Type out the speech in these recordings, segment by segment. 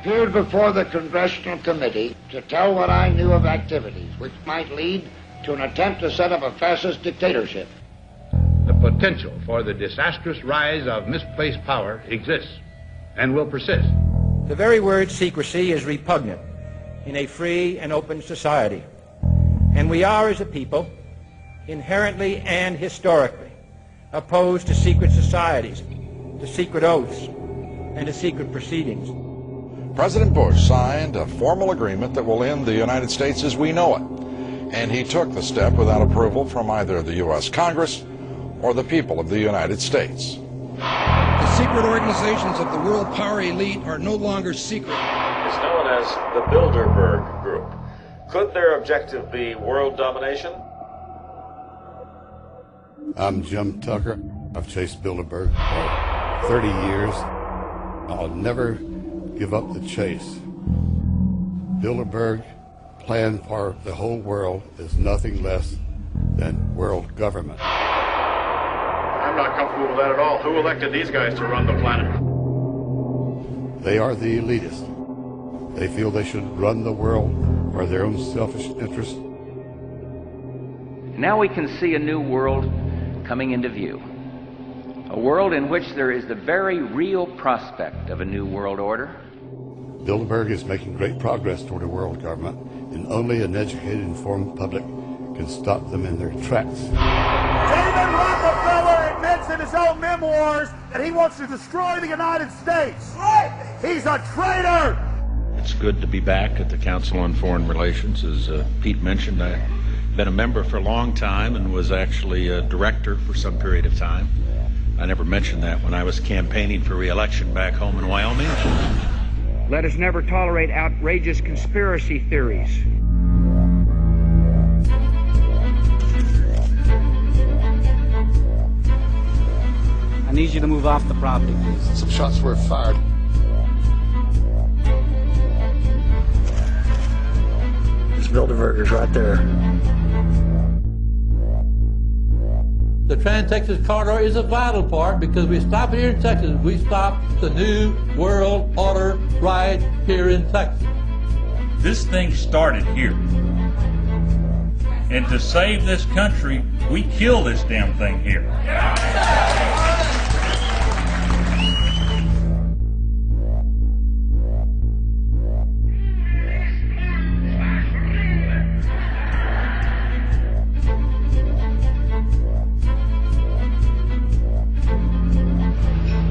appeared before the Congressional Committee to tell what I knew of activities which might lead to an attempt to set up a fascist dictatorship. The potential for the disastrous rise of misplaced power exists and will persist. The very word secrecy is repugnant in a free and open society. And we are, as a people, inherently and historically opposed to secret societies, to secret oaths, and to secret proceedings. President Bush signed a formal agreement that will end the United States as we know it. And he took the step without approval from either the U.S. Congress or the people of the United States. The secret organizations of the world power elite are no longer secret. It's known as the Bilderberg Group. Could their objective be world domination? I'm Jim Tucker. I've chased Bilderberg for 30 years. I'll never give up the chase. Bilderberg plan for the whole world is nothing less than world government. I'm not comfortable with that at all. Who elected these guys to run the planet? They are the elitists. They feel they should run the world for their own selfish interests. Now we can see a new world coming into view. A world in which there is the very real prospect of a new world order. Bilderberg is making great progress toward a world government, and only an educated, informed public can stop them in their tracks. David Rockefeller admits in his own memoirs that he wants to destroy the United States. Right. He's a traitor. It's good to be back at the Council on Foreign Relations. As Pete mentioned, I've been a member for a long time and was actually a director for some period of time. I never mentioned that when I was campaigning for re-election back home in Wyoming. Let us never tolerate outrageous conspiracy theories. I need you to move off the property, please. Some shots were fired. There's Bilderbergers right there. The Trans-Texas Corridor is a vital part because we stop it here in Texas. We stop the New World Order right here in Texas. This thing started here. And to save this country, we kill this damn thing here.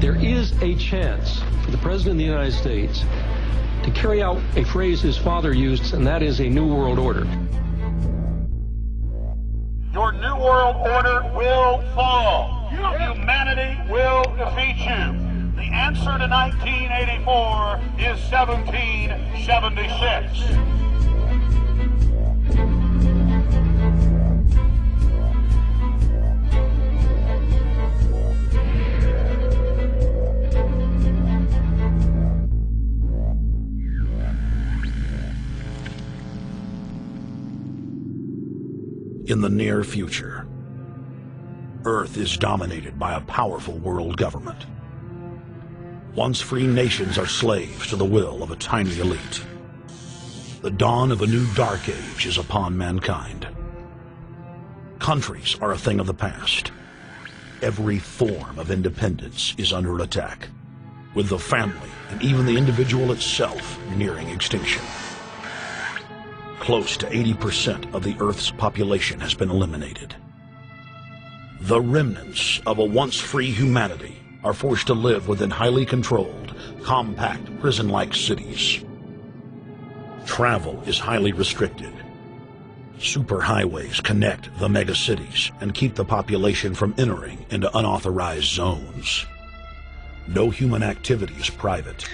There is a chance for the President of the United States to carry out a phrase his father used, and that is a new world order. Your new world order will fall. Humanity will defeat you. The answer to 1984 is 1776. In the near future, Earth is dominated by a powerful world government. Once free nations are slaves to the will of a tiny elite. The dawn of a new dark age is upon mankind. Countries are a thing of the past. Every form of independence is under attack, with the family and even the individual itself nearing extinction. Close to 80% of the Earth's population has been eliminated. The remnants of a once-free humanity are forced to live within highly controlled, compact, prison-like cities. Travel is highly restricted. Superhighways connect the megacities and keep the population from entering into unauthorized zones. No human activity is private.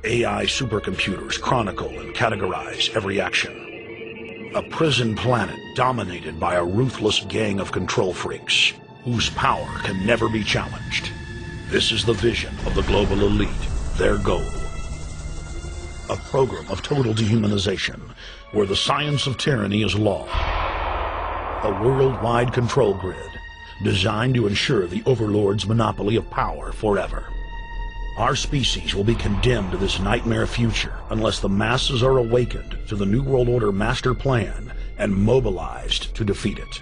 AI supercomputers chronicle and categorize every action. A prison planet dominated by a ruthless gang of control freaks whose power can never be challenged. This is the vision of the global elite, their goal. A program of total dehumanization where the science of tyranny is law. A worldwide control grid designed to ensure the overlord's monopoly of power forever. Our species will be condemned to this nightmare future unless the masses are awakened to the New World Order master plan and mobilized to defeat it.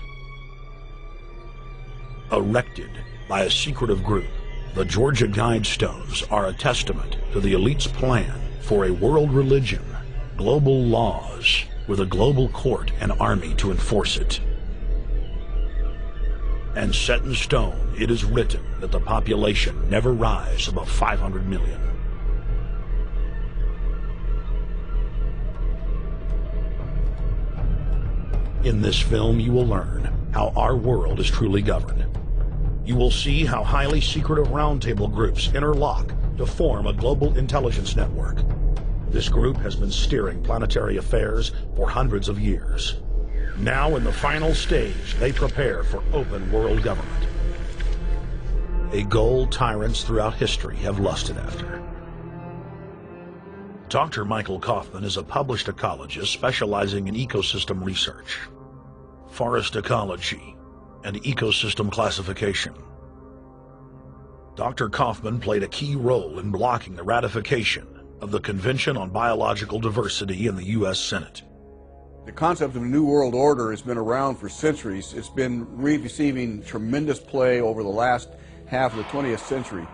Erected by a secretive group, the Georgia Guidestones are a testament to the elite's plan for a world religion, global laws, with a global court and army to enforce it. And set in stone, it is written that the population never rise above 500 million. In this film, you will learn how our world is truly governed. You will see how highly secretive roundtable groups interlock to form a global intelligence network. This group has been steering planetary affairs for hundreds of years. Now, in the final stage, they prepare for open world government. A goal tyrants throughout history have lusted after. Dr. Michael Kaufman is a published ecologist specializing in ecosystem research, forest ecology, and ecosystem classification. Dr. Kaufman played a key role in blocking the ratification of the Convention on Biological Diversity in the U.S. Senate. The concept of a new world order has been around for centuries. It's been receiving tremendous play over the last half of the 20th century.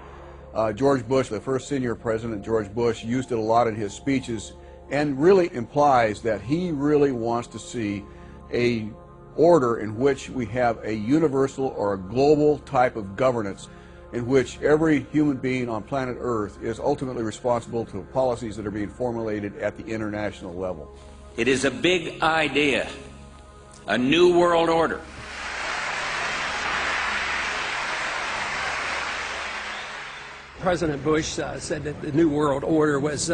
George Bush, the first senior president, George Bush, used it a lot in his speeches and really implies that he really wants to see a order in which we have a universal or a global type of governance in which every human being on planet Earth is ultimately responsible to policies that are being formulated at the international level. It is a big idea, a new world order. President Bush said that the New World Order was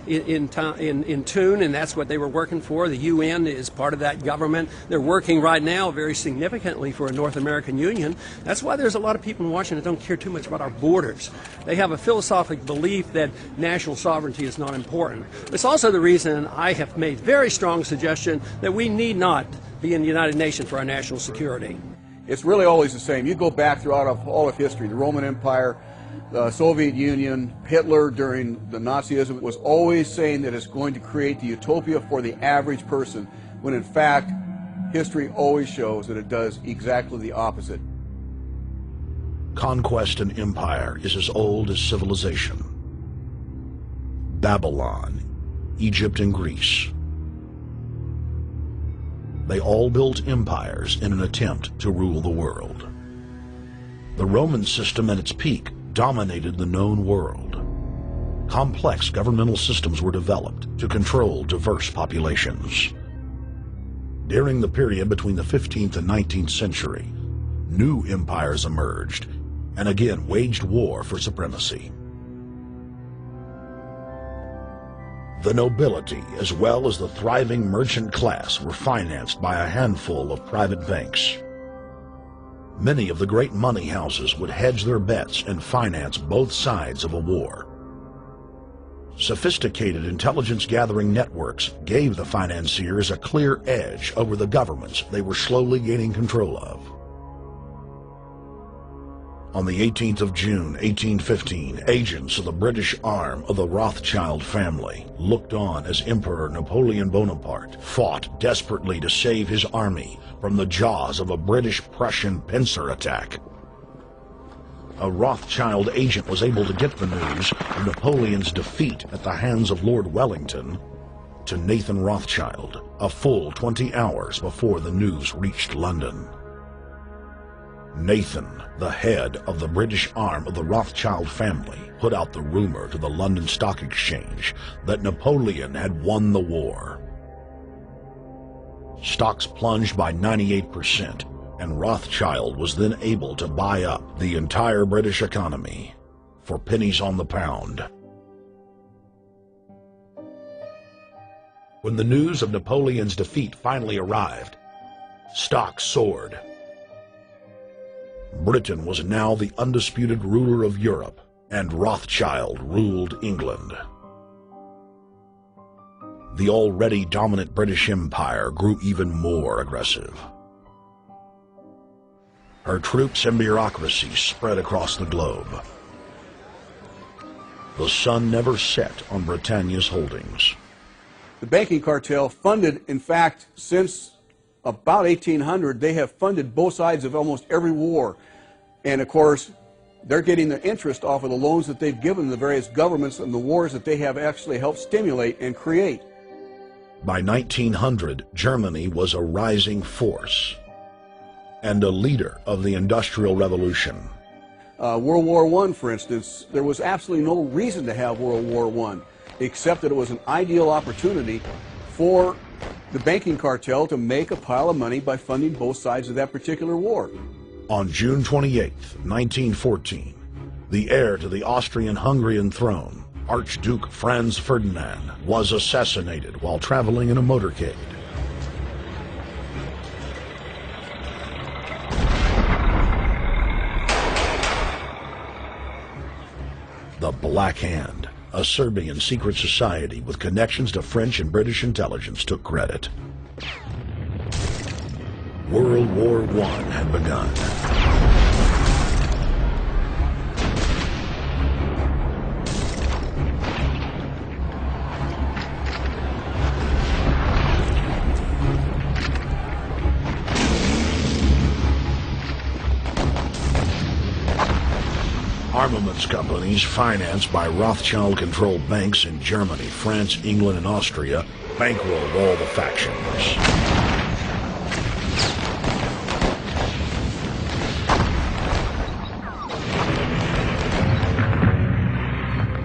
in tune, and that's what they were working for. The UN is part of that government. They're working right now very significantly for a North American Union. That's why there's a lot of people in Washington that don't care too much about our borders. They have a philosophical belief that national sovereignty is not important. It's also the reason I have made very strong suggestion that we need not be in the United Nations for our national security. It's really always the same. You go back throughout all of history, the Roman Empire, the Soviet Union, Hitler during the Nazism was always saying that it's going to create the utopia for the average person, when in fact, history always shows that it does exactly the opposite. Conquest and empire is as old as civilization. Babylon, Egypt, and Greece. They all built empires in an attempt to rule the world. The Roman system at its peak dominated the known world. Complex governmental systems were developed to control diverse populations. During the period between the 15th and 19th century, new empires emerged and again waged war for supremacy. The nobility, as well as the thriving merchant class, were financed by a handful of private banks. Many of the great money houses would hedge their bets and finance both sides of a war. Sophisticated intelligence-gathering networks gave the financiers a clear edge over the governments they were slowly gaining control of. On the 18th of June, 1815, agents of the British arm of the Rothschild family looked on as Emperor Napoleon Bonaparte fought desperately to save his army from the jaws of a British-Prussian pincer attack. A Rothschild agent was able to get the news of Napoleon's defeat at the hands of Lord Wellington to Nathan Rothschild a full 20 hours before the news reached London. Nathan, the head of the British arm of the Rothschild family, put out the rumor to the London Stock Exchange that Napoleon had won the war. Stocks plunged by 98%, and Rothschild was then able to buy up the entire British economy for pennies on the pound. When the news of Napoleon's defeat finally arrived, stocks soared. Britain was now the undisputed ruler of Europe, and Rothschild ruled England. The already dominant British Empire grew even more aggressive. Her troops and bureaucracy spread across the globe. The sun never set on Britannia's holdings. The banking cartel funded, in fact, since about 1800, they have funded both sides of almost every war. And of course, they're getting the interest off of the loans that they've given the various governments and the wars that they have actually helped stimulate and create. By 1900, Germany was a rising force and a leader of the Industrial Revolution. World War I, for instance, there was absolutely no reason to have World War I, except that it was an ideal opportunity for the banking cartel to make a pile of money by funding both sides of that particular war. On June 28, 1914, the heir to the Austrian-Hungarian throne, Archduke Franz Ferdinand, was assassinated while traveling in a motorcade. The Black Hand, a Serbian secret society with connections to French and British intelligence, took credit. World War I had begun. Armaments companies financed by Rothschild-controlled banks in Germany, France, England, and Austria bankrolled all the factions.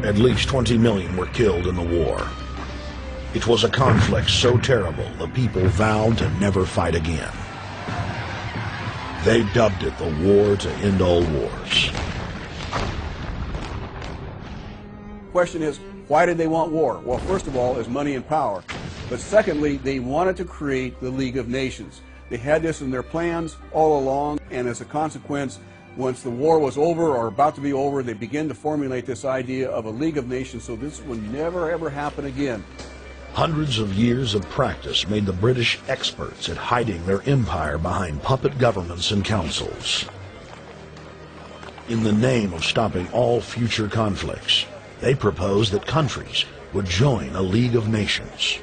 At least 20 million were killed in the war. It was a conflict so terrible the people vowed to never fight again. They dubbed it the war to end all wars. Question is, why did they want war? Well, first of all, is money and power. But secondly, they wanted to create the League of Nations. They had this in their plans all along, and as a consequence, once the war was over or about to be over, they began to formulate this idea of a League of Nations, so this would never ever happen again. Hundreds of years of practice made the British experts at hiding their empire behind puppet governments and councils. In the name of stopping all future conflicts, they proposed that countries would join a League of Nations.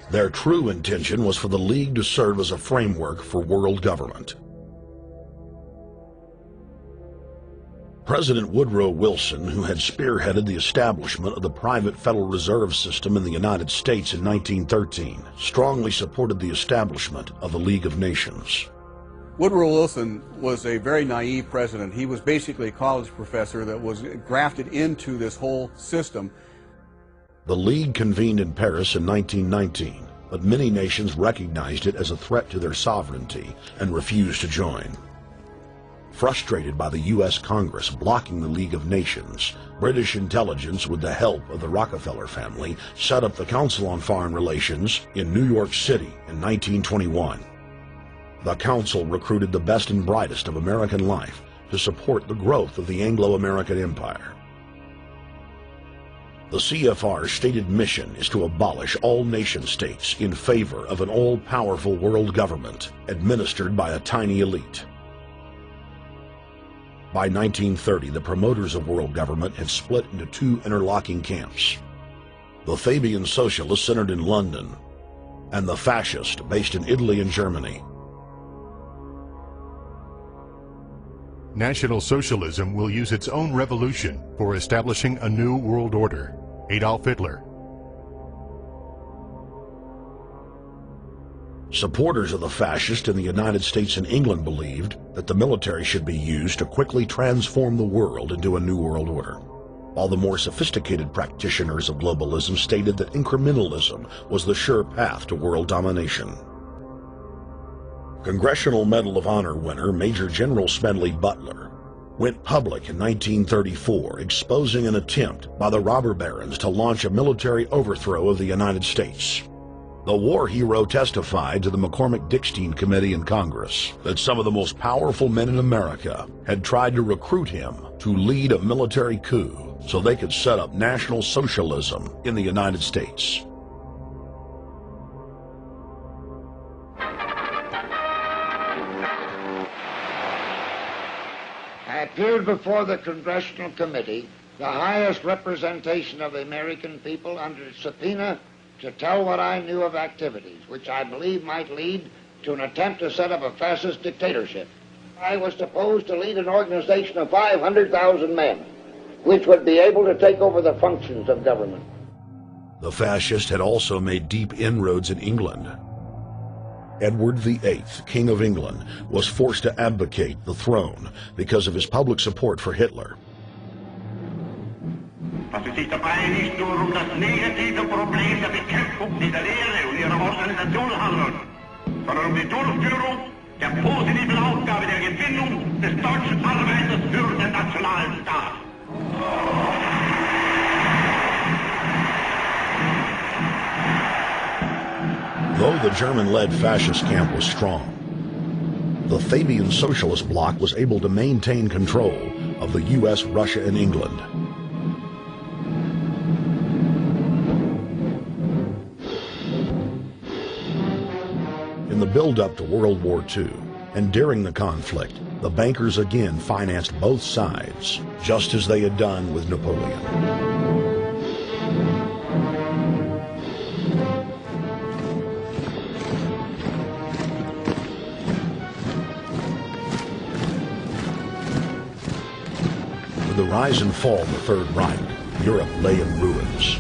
Their true intention was for the League to serve as a framework for world government. President Woodrow Wilson, who had spearheaded the establishment of the private Federal Reserve System in the United States in 1913, strongly supported the establishment of the League of Nations. Woodrow Wilson was a very naive president. He was basically a college professor that was grafted into this whole system. The League convened in Paris in 1919, but many nations recognized it as a threat to their sovereignty and refused to join. Frustrated by the U.S. Congress blocking the League of Nations, British intelligence, with the help of the Rockefeller family, set up the Council on Foreign Relations in New York City in 1921. The Council recruited the best and brightest of American life to support the growth of the Anglo-American Empire. The CFR's stated mission is to abolish all nation-states in favor of an all-powerful world government administered by a tiny elite. By 1930, the promoters of world government had split into two interlocking camps: the Fabian socialists centered in London, and the fascist based in Italy and Germany. National Socialism will use its own revolution for establishing a new world order. Adolf Hitler. Supporters of the fascists in the United States and England believed that the military should be used to quickly transform the world into a new world order, while the more sophisticated practitioners of globalism stated that incrementalism was the sure path to world domination. Congressional Medal of Honor winner Major General Smedley Butler went public in 1934, exposing an attempt by the robber barons to launch a military overthrow of the United States. The war hero testified to the McCormick-Dickstein Committee in Congress that some of the most powerful men in America had tried to recruit him to lead a military coup so they could set up National Socialism in the United States. I appeared before the Congressional Committee the highest representation of the American people under subpoena to tell what I knew of activities which I believe might lead to an attempt to set up a fascist dictatorship. I was supposed to lead an organization of 500,000 men, which would be able to take over the functions of government. The fascist had also made deep inroads in England. Edward VIII, King of England, was forced to abdicate the throne because of his public support for Hitler. Fast es sich dabei nicht nur das negative Problem der Bekämpfung dieser Lehre und ihrer Organisation handelt, sondern die Durchführung der positiven Aufgabe der Gewinnung des deutschen Arbeiters für den nationalen Staat. Though the German-led fascist camp was strong, the Fabian Socialist Bloc was able to maintain control of the U.S., Russia, and England. In the build-up to World War II, and during the conflict, the bankers again financed both sides, just as they had done with Napoleon. With the rise and fall of the Third Reich, Europe lay in ruins.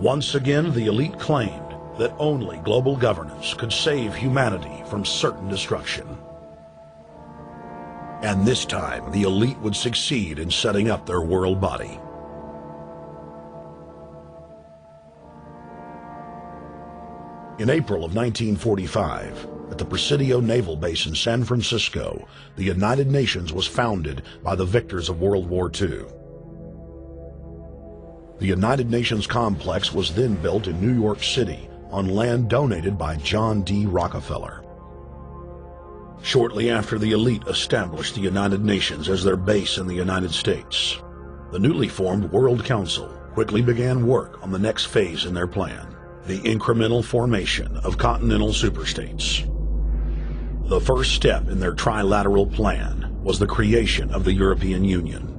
Once again, the elite claimed that only global governance could save humanity from certain destruction. And this time, the elite would succeed in setting up their world body. In April of 1945, at the Presidio Naval Base in San Francisco, the United Nations was founded by the victors of World War II. The United Nations complex was then built in New York City on land donated by John D. Rockefeller. Shortly after the elite established the United Nations as their base in the United States, the newly formed World Council quickly began work on the next phase in their plan, the incremental formation of continental superstates. The first step in their trilateral plan was the creation of the European Union.